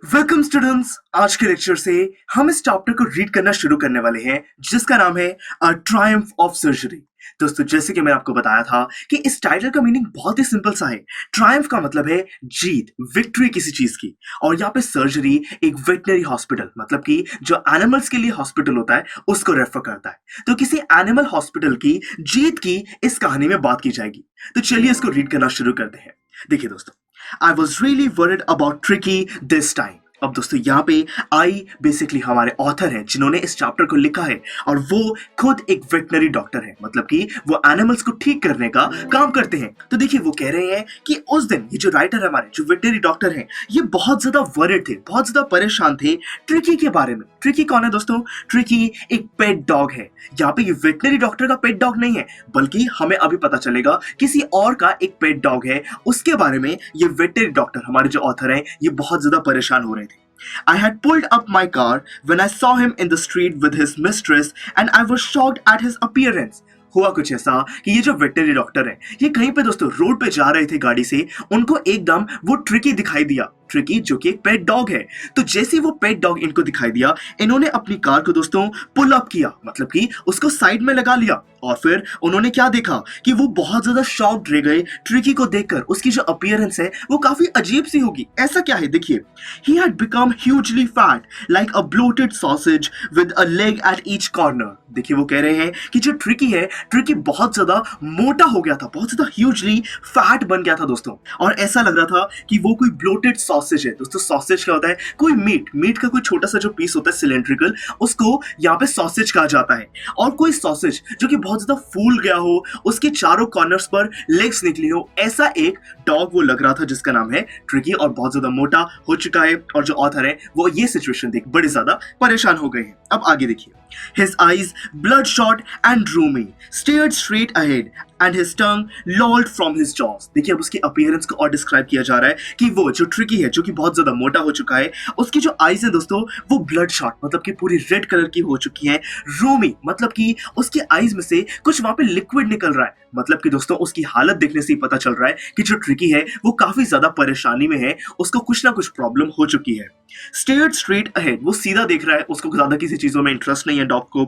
Welcome students. आज के lecture से हम इस चैप्टर को रीड करना शुरू करने वाले हैं जिसका नाम है अ ट्रायम्फ ऑफ सर्जरी। दोस्तों, जैसे कि मैंने आपको बताया था कि इस टाइटल का मीनिंग बहुत ही सिंपल सा है। ट्रायम्फ का मतलब है जीत, विक्ट्री किसी चीज की। और यहाँ पे सर्जरी एक वेटनरी हॉस्पिटल मतलब कि जो एनिमल्स के लिए हॉस्पिटल होता है उसको रेफर करता है। तो किसी एनिमल हॉस्पिटल की जीत की इस कहानी में बात की जाएगी। तो चलिए इसको रीड करना शुरू करते हैं। देखिए दोस्तों, I was really worried about tricky this time. अब दोस्तों, यहाँ पे आई बेसिकली हमारे ऑथर हैं जिन्होंने इस चैप्टर को लिखा है और वो खुद एक वेटनरी डॉक्टर है, मतलब कि वो एनिमल्स को ठीक करने का काम करते हैं। तो देखिए, वो कह रहे हैं कि उस दिन ये जो राइटर हमारे जो वेटनरी डॉक्टर हैं ये बहुत ज्यादा वरिड थे, बहुत ज्यादा परेशान थे ट्रिकी के बारे में। ट्रिकी कौन है दोस्तों? ट्रिकी एक पेट डॉग है। यहाँ पे ये वेटनरी डॉक्टर का पेट डॉग नहीं है, बल्कि हमें अभी पता चलेगा किसी और का एक पेट डॉग है। उसके बारे में ये वेटनरी डॉक्टर हमारे जो ऑथर हैं ये बहुत ज्यादा परेशान हो रहे थे। I had pulled up my car when I saw him in the street with his mistress and I was shocked at his appearance. हुआ कुछ ऐसा कि ये जो वेटनरी डॉक्टर है ये कहीं पे दोस्तों रोड पे जा रहे थे गाड़ी से, उनको एकदम वो ट्रिकी दिखाई दिया। ट्रिकी जो कि एक पेट डॉग है। तो जैसे ही वो पेट डॉग इनको दिखाई दिया, इन्होंने अपनी कार को दोस्तों पुल अप किया, मतलब कि उसको साइड में लगा लिया। और फिर उन्होंने क्या देखा कि वो बहुत ज्यादा शॉक्ड रह गए ट्रिकी को देखकर। उसकी जो अपीयरेंस है वो काफी अजीब सी होगी। ऐसा क्या है? देखिए, he had become hugely fat like a bloated sausage with a leg at each corner. देखिए, वो कह रहे हैं कि जो ट्रिकी है, ट्रिकी बहुत ज्यादा मोटा हो गया था, बहुत ज्यादा ह्यूजली फैट बन गया था दोस्तों। और ऐसा लग रहा था कि वो कोई ब्लोटेड सॉसेज है। दोस्तों, सॉसेज क्या होता है? कोई मीट का कोई छोटा सा जो पीस होता है सिलेंड्रिकल, उसको यहाँ पे सॉसेज कहा जाता है। और कोई सॉसेज जो कि बहुत ज्यादा फूल गया हो, उसके चारों कॉर्नर्स पर लेग्स निकली हो, ऐसा एक डॉग वो लग रहा था जिसका नाम है ट्रिकी, और बहुत ज्यादा मोटा हो चुका है। और जो ऑथर है वो ये सिचुएशन देख बड़े ज्यादा परेशान हो गए हैं। अब आगे देखिए, His eyes, bloodshot and roomy, stared straight ahead and his tongue lolled from his jaws. देखिए, अब उसकी अपीयरेंस को और डिस्क्राइब किया जा रहा है कि वो जो ट्रिकी है, जो कि बहुत ज्यादा मोटा हो चुका है, उसकी जो आईज है दोस्तों वो ब्लड शॉट मतलब कि पूरी रेड कलर की हो चुकी है। रूमी मतलब कि उसकी आईज में से कुछ वहां पे लिक्विड निकल रहा है। मतलब कि दोस्तों, उसकी हालत देखने से ही पता चल रहा है कि जो ट्रिकी है वो काफी ज्यादा परेशानी में है, उसको कुछ ना कुछ प्रॉब्लम हो चुकी है। Stared straight ahead, वो सीधा देख रहा है, उसको ज्यादा किसी चीजों में इंटरेस्ट नहीं है डॉग को।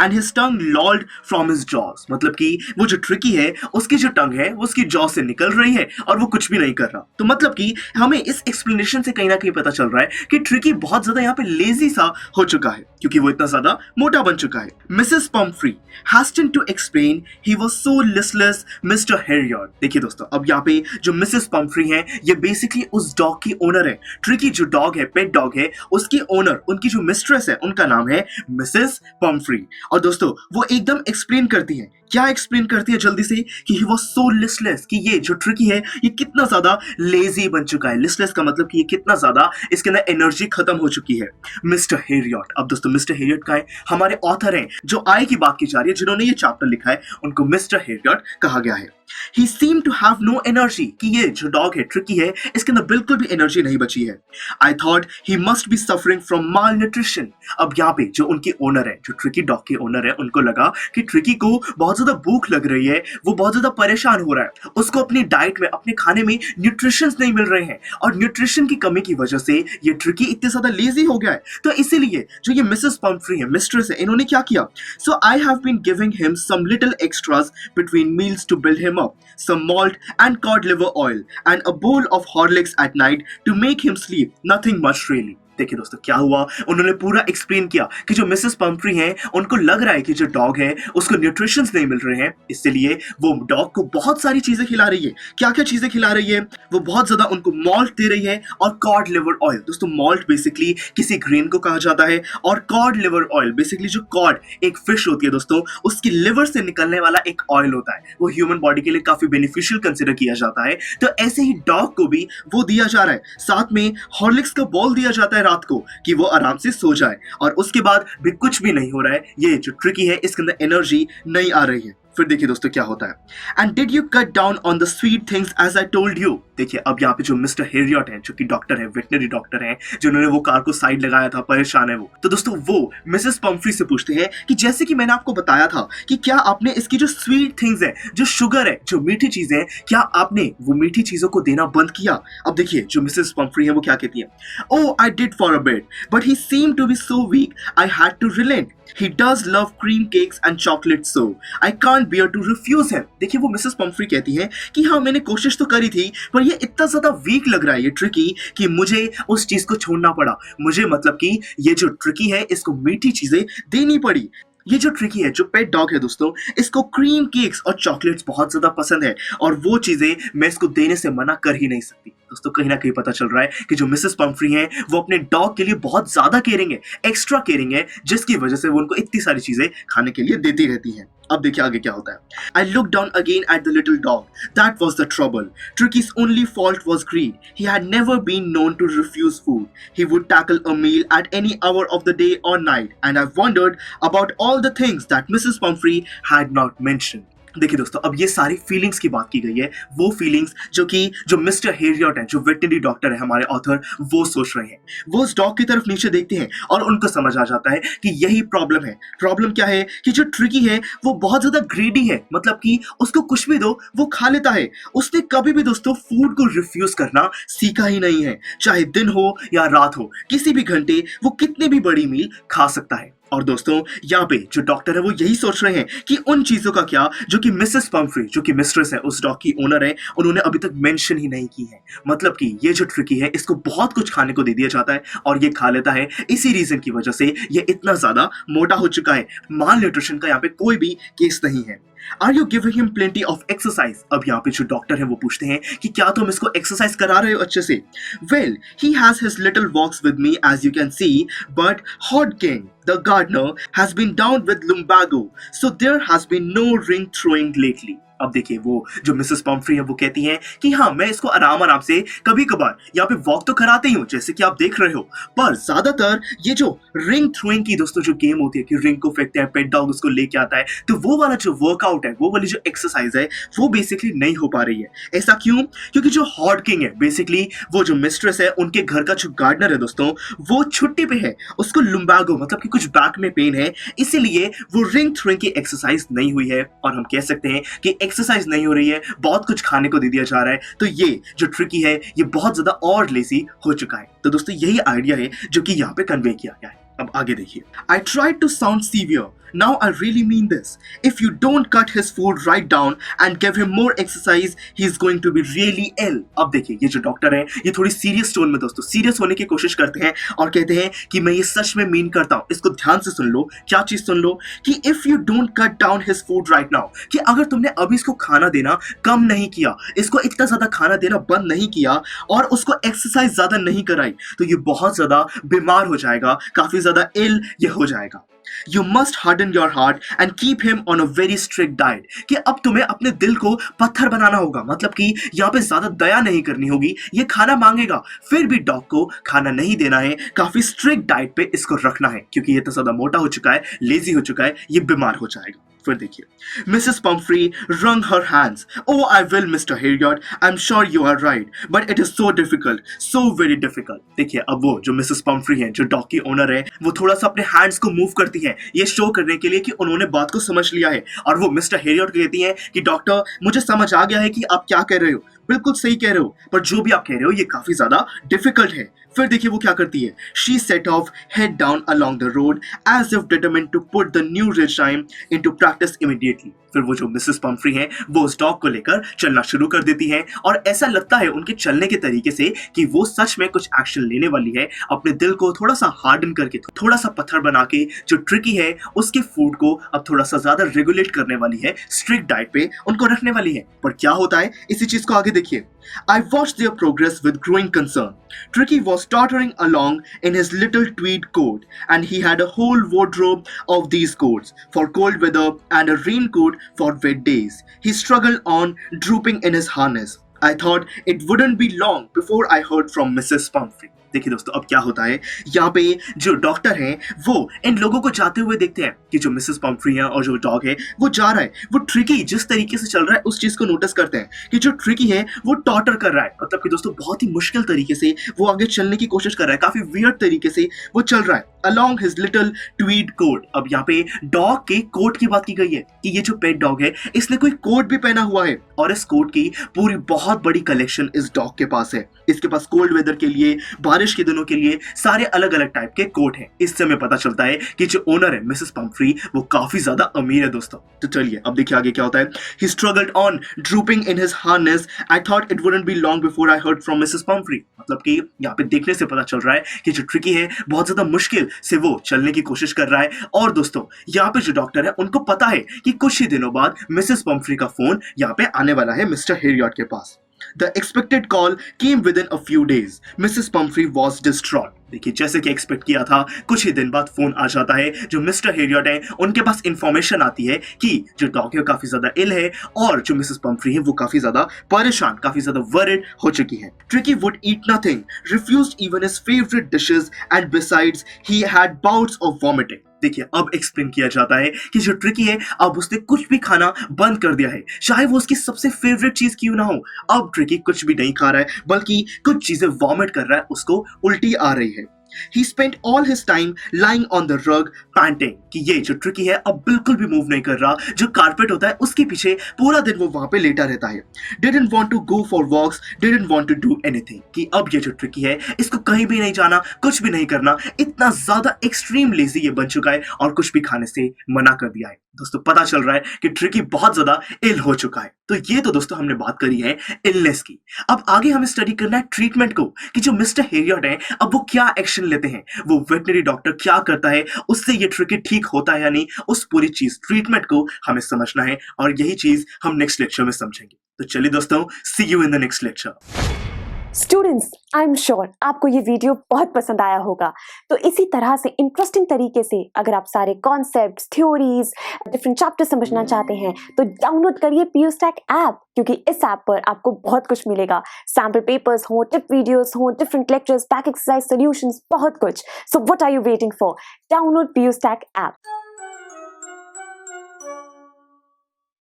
And his tongue lolled from his jaws, मतलब कि वो जो ट्रिकी है उसकी जो टंग है वो उसकी जॉ से निकल रही है और वो कुछ भी नहीं कर रहा। तो मतलब कि हमें इस एक्सप्लेनेशन से कहीं ना कहीं पता चल रहा है कि ट्रिकी बहुत ज्यादा यहाँ पे लेजी सा हो चुका है क्योंकि वो इतना ज्यादा मोटा बन चुका है। Mrs Pomfrey hastened to explain he was so listless Mr. Harriot। देखिए दोस्तों, अब यहाँ पे जो मिसेस पम्फ्री हैं ये बेसिकली उस डॉग की ओनर है। ट्रिकी जो डॉग है, पेट डॉग है, उसकी ओनर, उनकी जो मिस्ट्रेस है, उनका नाम है मिसेस पम्फ्री। और दोस्तों, वो एकदम एक्सप्लेन करती है। क्या एक्सप्लेन करती है जल्दी से? कि ही वॉज सो लिस्टलेस, कि ये जो ट्रिकी है ये कितना ज्यादा लेजी बन चुका है। लिस्टलेस का मतलब कि ये कितना ज्यादा इसके अंदर एनर्जी खत्म हो चुकी है। मिस्टर हेरियट, अब दोस्तों मिस्टर हेरियट का है हमारे ऑथर हैं जो आई की बात की जा रही है, जिन्होंने ये चैप्टर लिखा है, उनको मिस्टर हेरियट कहा गया है। He seemed to have no energy, कि ये जो डॉग है, ट्रिकी है, इसके अंदर बिल्कुल भी एनर्जी नहीं बची है। I thought he must be suffering from malnutrition। अब यहाँ पे जो उनकी ओनर है, जो ट्रिकी डॉग की ओनर है, उनको लगा कि ट्रिकी को बहुत ज्यादा भूख लग रही है, वो बहुत ज्यादा परेशान हो रहा है, उसको अपनी डाइट में, अपने खाने में न्यूट्रिशंस नहीं मिल रहे हैं, और न्यूट्रिशन की कमी की वजह से ये ट्रिकी इतने ज्यादा लेजी हो गया है। तो इसीलिए जो ये मिसेस पम्फ्री है, मिस्ट्रेस है, इन्होंने क्या किया? So I have been giving him some little extras between meals to build him up, some malt and cod liver oil and a bowl of Horlicks at night to make him sleep. Nothing much really. देखिए दोस्तों, क्या हुआ, उन्होंने पूरा explain किया कि जो Mrs Pomfrey हैं उनको लग रहा है कि जो डॉग है उसको न्यूट्रिशंस नहीं मिल रहे हैं, इसलिए वो डॉग को बहुत सारी चीजें खिला रही है। क्या क्या चीजें खिला रही है? वो बहुत ज्यादा उनको मॉल्ट दे रही है और कॉड लिवर ऑयल। दोस्तों, मॉल्ट बेसिकली किसी ग्रेन को कहा जाता है, और कॉड लिवर ऑयल बेसिकली जो कॉड एक फिश होती है दोस्तों, उसकी लिवर से निकलने वाला एक ऑयल होता है, वो ह्यूमन बॉडी के लिए काफी बेनिफिशियल कंसिडर किया जाता है। तो ऐसे ही डॉग को भी वो दिया जा रहा है, साथ में हॉर्लिक्स का बॉल दिया जाता है रात को कि वो आराम से सो जाए। और उसके बाद भी कुछ भी नहीं हो रहा है, ये जो ट्रिकी है इसके अंदर एनर्जी नहीं आ रही है। फिर देखिए दोस्तों क्या होता है। And did you cut down on the sweet things as I told you. देखिए अब यहाँ पे जो मिस्टर हेरियट है, जो कि डॉक्टर है, वेटनरी डॉक्टर है, जिन्होंने वो कार को साइड लगाया था, परेशान है वो। तो दोस्तों वो मिसेस पम्फ्री से पूछते हैं कि जैसे कि मैंने आपको बताया था कि क्या आपने इसकी जो स्वीट थिंग्स है, जो शुगर है, जो मीठी चीजें हैं, क्या आपने वो मीठी चीजों को देना बंद किया। अब देखिए जो मिसेस पम्फ्री है वो क्या कहती है, oh I did for a bit but he seem to be so weak I had to relent. He does love cream cakes and chocolate so I can't bear to refuse him। देखिए वो Mrs Pomfrey कहती है कि हाँ मैंने कोशिश तो करी थी पर ये इतना ज्यादा वीक लग रहा है, ये ट्रिकी, कि मुझे उस चीज को छोड़ना पड़ा। मुझे मतलब कि ये जो ट्रिकी है इसको मीठी चीजें देनी पड़ी। ये जो ट्रिकी है, जो पेट डॉग है दोस्तों, इसको क्रीम केक्स और चॉकलेट्स बहुत ज्यादा पसंद है और वो चीजें मैं इसको देने से मना कर ही नहीं सकती। दोस्तों कहीं ना कहीं पता चल रहा है कि जो मिसेस पम्फ्री हैं वो अपने डॉग के लिए बहुत ज्यादा केयरिंग है, एक्स्ट्रा केयरिंग है, जिसकी वजह से वो उनको इतनी सारी चीजें खाने के लिए देती रहती हैं। अब देखिए आगे क्या होता है। I look down again at the little dog, that was the trouble. Tricky's only fault was greed. He had never been known to refuse food. He would tackle a meal at any hour of the day or night, and I've wondered about all the things that Mrs. Pumphrey had not mentioned. देखिए दोस्तों अब ये सारी feelings की बात की गई है, वो फीलिंग्स जो मिस्टर हेरियट है, जो वेटनरी डॉक्टर है हमारे ऑथर, वो सोच रहे हैं। वो उस डॉग की तरफ नीचे देखते हैं और उनको समझ आ जाता है कि यही प्रॉब्लम है। प्रॉब्लम क्या है कि जो ट्रिकी है वो बहुत ज्यादा ग्रीडी है, मतलब कि उसको कुछ भी दो वो खा लेता है। उसने कभी भी दोस्तों फूड को रिफ्यूज करना सीखा ही नहीं है, चाहे दिन हो या रात हो, किसी भी घंटे वो कितनी भी बड़ी मील खा सकता है। और दोस्तों यहाँ पे जो डॉक्टर है वो यही सोच रहे हैं कि उन चीजों का क्या जो कि मिसेस पम्फ्री, जो कि मिस्ट्रेस है, उस डॉग की ओनर है, उन्होंने अभी तक मेंशन ही नहीं की है। मतलब कि ये जो ट्रिकी है इसको बहुत कुछ खाने को दे दिया जाता है और ये खा लेता है। इसी रीजन की वजह से ये इतना ज्यादा मोटा हो चुका है। माल न्यूट्रिशन का यहाँ पे कोई भी केस नहीं है। Are you giving him plenty of exercise. अब यहाँ पे जो डॉक्टर है वो पूछते हैं कि क्या तुम इसको एक्सरसाइज करा रहे हो अच्छे से। Well he has his little walks with me as you can see, but Hodgkin the gardener has been down with lumbago, so there has been no ring throwing lately। अब देखिए वो जो Mrs Pomfrey है वो कहती हैं कि हाँ मैं इसको आराम आराम से कभी कभार यहाँ पे वॉक तो कराते ही हूँ जैसे कि आप देख रहे हो, पर ज्यादातर ये जो रिंग थ्रोइंग की दोस्तों जो गेम होती है कि रिंग को फेंकते हैं, पेट डॉग उसको लेके आता है, तो वो वाला जो वर्कआउट है, वो वाली जो एक्सरसाइज है वो बेसिकली नहीं हो पा रही है। ऐसा क्यों? क्योंकि जो हॉट किंग है, बेसिकली वो जो मिस्ट्रेस है, उनके घर का जो गार्डनर है दोस्तों, वो छुट्टी पे है, उसको लुम्बागो मतलब कि कुछ बैक में पेन है, इसीलिए वो रिंग थ्रोइंग की एक्सरसाइज नहीं हुई है। और हम कह सकते हैं कि एक्सरसाइज नहीं हो रही है, बहुत कुछ खाने को दे दिया जा रहा है, तो ये जो ट्रिकी है ये बहुत ज्यादा और लेजी हो चुका है। तो दोस्तों यही आइडिया है जो कि यहाँ पे कन्वे किया गया है। अब आगे देखिए। I tried to sound severe, now I really mean this. If you don't cut his food right down and give him more exercise, he is going to be really ill। अब देखिए ये जो डॉक्टर है ये थोड़ी serious tone में दोस्तों serious होने की कोशिश करते हैं और कहते हैं कि मैं ये सच में मीन करता हूँ। इसको ध्यान से सुन लो। क्या चीज सुन लो? कि if you don't cut down his food right now, कि अगर तुमने अभी इसको खाना देना कम नहीं किया, इसको इतना ज्यादा खाना देना बंद नहीं किया और उसको एक्सरसाइज ज्यादा नहीं कराई, तो ये बहुत ज्यादा बीमार हो जाएगा, काफी ज्यादा इल ये हो जाएगा। You must harden your heart and keep him on a very strict diet। कि अब तुम्हें अपने दिल को पत्थर बनाना होगा, मतलब कि यहाँ पे ज्यादा दया नहीं करनी होगी। ये खाना मांगेगा फिर भी डॉग को खाना नहीं देना है, काफी स्ट्रिक्ट डाइट पे इसको रखना है, क्योंकि ये तो ज्यादा मोटा हो चुका है, लेजी हो चुका है, ये बीमार हो जाएगा। फिर देखिए, Mrs Pomfrey wrung her hands। Oh, I will, Mr. Heriot. I'm sure you are right, but it is so difficult, so very difficult। देखिए अब वो जो मिसेस पम्फ्री है, जो डॉग की ओनर है, वो थोड़ा सा अपने हैंड्स को मूव करती है, ये शो करने के लिए कि उन्होंने बात को समझ लिया है। और वो मिस्टर हेरियट को कहती हैं कि डॉक्टर मुझे समझ आ गया है कि आप क्या कह रहे हो, बिल्कुल सही कह रहे हो, पर जो भी आप कह रहे हो ये काफी ज्यादा डिफिकल्ट है। फिर देखिए वो क्या करती है। She set off head down along the road as if determined to put the new regime into practice immediately। फिर वो जो मिसेस पम्फ्री हैं वो उस डॉग को लेकर चलना शुरू कर देती हैं और ऐसा लगता है उनके चलने के तरीके से कि वो सच में कुछ एक्शन लेने वाली है, अपने दिल को थोड़ा सा हार्डन करके, थोड़ा सा पत्थर बना के जो ट्रिकी है उसके फूड को अब थोड़ा सा ज्यादा रेगुलेट करने वाली है, स्ट्रिक्ट डाइट पे उनको रखने वाली है। पर क्या होता है इसी चीज को आगे देखिए। I watched their progress with growing concern। Tricky was tottering along in his little tweed coat, and he had a whole wardrobe of these coats for cold weather and a raincoat for wet days। He struggled on, drooping in his harness। I thought it wouldn't be long before I heard from Mrs. Pumphrey। देखिए दोस्तों, अब क्या होता है, यहाँ पे जो doctor हैं वो इन लोगों को जाते हुए देखते हैं कि जो मिसेस पम्फ्री है और जो डॉग है वो जा रहा है, वो ट्रिकी जिस तरीके से चल रहा है उस चीज को नोटिस करते हैं कि जो ट्रिकी है वो टॉटर कर रहा है, मतलब कि दोस्तों बहुत ही मुश्किल तरीके से वो आगे चलने की कोशिश कर रहा है, काफी वियर्ड तरीके से वो चल रहा है along his little tweed coat. अब यहाँ पे डॉग के कोट की बात की गई है कि ये जो पेट डॉग है इसने कोई कोट भी पहना हुआ है और इस कोट की पूरी बहुत बड़ी कलेक्शन इस डॉग के पास है। इसके पास कोल्ड वेदर के लिए, बारिश के दिनों के लिए सारे अलग अलग टाइप के कोट हैं। इससे हमें पता चलता है कि जो ओनर है मिसेस पम्फ्री वो काफी ज्यादा अमीर है दोस्तों। तो चलिए अब देखिए आगे क्या होता है। He struggled on drooping in his harness, I thought it wouldn't be long before I heard from Mrs Pomfrey. मतलब कि यहाँ पे देखने से पता चल रहा है कि जो ट्रिकी है बहुत ज्यादा मुश्किल से वो चलने की कोशिश कर रहा है। और दोस्तों यहाँ पे जो डॉक्टर है उनको पता है कि कुछ ही दिनों बाद मिसेस पम्फ्री का फोन यहाँ पे आने वाला है मिस्टर हेरियट के पास। The expected call came within a few days. Mrs. Pumphrey was distraught. देखिए जैसे कि एक्सपेक्ट किया था कुछ ही दिन बाद फोन आ जाता है। जो मिस्टर हेरियट है उनके पास इंफॉर्मेशन आती है कि जो डॉग है काफी ज्यादा इल है और जो मिसेस पम्फ्री है वो काफी ज्यादा परेशान, काफी ज्यादा वरिड हो चुकी है। Tricky would eat nothing, refused even his favourite dishes and besides he had bouts of vomiting. देखिए अब एक्सप्लेन किया जाता है कि जो ट्रिकी है अब उसने कुछ भी खाना बंद कर दिया है, चाहे वो उसकी सबसे फेवरेट चीज क्यों ना हो। अब ट्रिकी कुछ भी नहीं खा रहा है बल्कि कुछ चीजें वॉमिट कर रहा है, उसको उल्टी आ रही है। He spent all his time lying on the rug panting कि ये जो ट्रिकी है अब बिल्कुल भी मूव नहीं कर रहा, जो कारपेट होता है उसके पीछे पूरा दिन वो वहां पे लेटा रहता है। Didn't want to go for walks, didn't want to do anything कि अब ये जो ट्रिकी है इसको कहीं भी नहीं जाना, कुछ भी नहीं करना, इतना ज्यादा एक्सट्रीम लेजी ये बन चुका है और कुछ भी खाने से मना कर दिया है। दोस्तों पता चल रहा है कि ट्रिकी बहुत ज्यादा इल हो चुका है। तो ये तो दोस्तों हमने बात करी है इलनेस की। अब आगे हमें स्टडी करना है ट्रीटमेंट को कि जो मिस्टर हेरियट है अब वो क्या एक्शन लेते हैं, वो वेटनरी डॉक्टर क्या करता है, उससे ये ट्रिकी ठीक होता है या नहीं, उस पूरी चीज ट्रीटमेंट को हमें समझना है और यही चीज हम नेक्स्ट लेक्चर में समझेंगे। तो चलिए दोस्तों, see you in the next lecture. Students, I am sure आपको ये वीडियो बहुत पसंद आया होगा। तो इसी तरह से इंटरेस्टिंग तरीके से अगर आप सारे कॉन्सेप्ट्स, थ्योरीज, डिफरेंट चैप्टर समझना चाहते हैं तो डाउनलोड करिए PUSTAC ऐप, क्योंकि इस ऐप पर आपको बहुत कुछ मिलेगा। सैम्पल पेपर्स हो, टिप वीडियोस हो, different lectures, back exercise solutions, बहुत कुछ। So what are you waiting for? Download PUSTAC app.